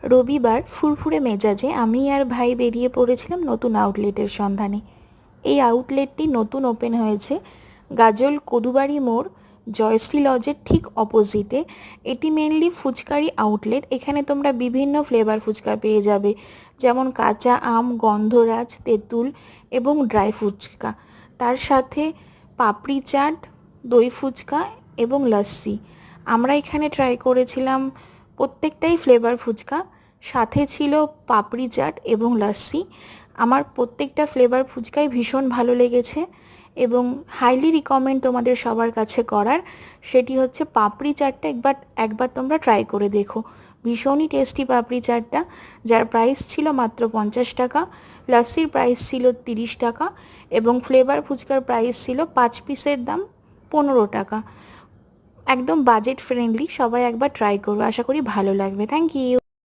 রবিবার ফুরফুরে মেজাজে আমি আর ভাই বেরিয়ে পড়েছিলাম নতুন আউটলেটের সন্ধানে। এই আউটলেটটি নতুন ওপেন হয়েছে গাজল কদুবাড়ি মোড়, জয়শ্রী লজের ঠিক অপোজিটে। এটি মেনলি ফুচকারি আউটলেট। এখানে তোমরা বিভিন্ন ফ্লেভার ফুচকা পেয়ে যাবে, যেমন কাঁচা আম, গন্ধরাজ, তেঁতুল এবং ড্রাই ফুচকা। তার সাথে পাপড়ি চাট, দই ফুচকা এবং লস্যি। আমরা এখানে ট্রাই করেছিলাম প্রত্যেকটাই ফ্লেভার ফুচকা, সাথে ছিল পাপড়ি চাট এবং লস্যি। আমার প্রত্যেকটা ফ্লেভার ফুচকাই ভীষণ ভালো লেগেছে এবং হাইলি রিকমেন্ড তোমাদের সবার কাছে করার। সেটি হচ্ছে পাপড়ি চাটটা একবার তোমরা ট্রাই করে দেখো। ভীষণই টেস্টি পাপড়ি চাটটা, যার প্রাইস ছিল মাত্র 50 টাকা। লস্যির প্রাইস ছিল 30 টাকা এবং ফ্লেভার ফুচকার প্রাইস ছিল 5 পিসের দাম 15 টাকা। একদম বাজেট ফ্রেন্ডলি। সবাই একবার ট্রাই করবে, আশা করি ভালো লাগবে। Thank you.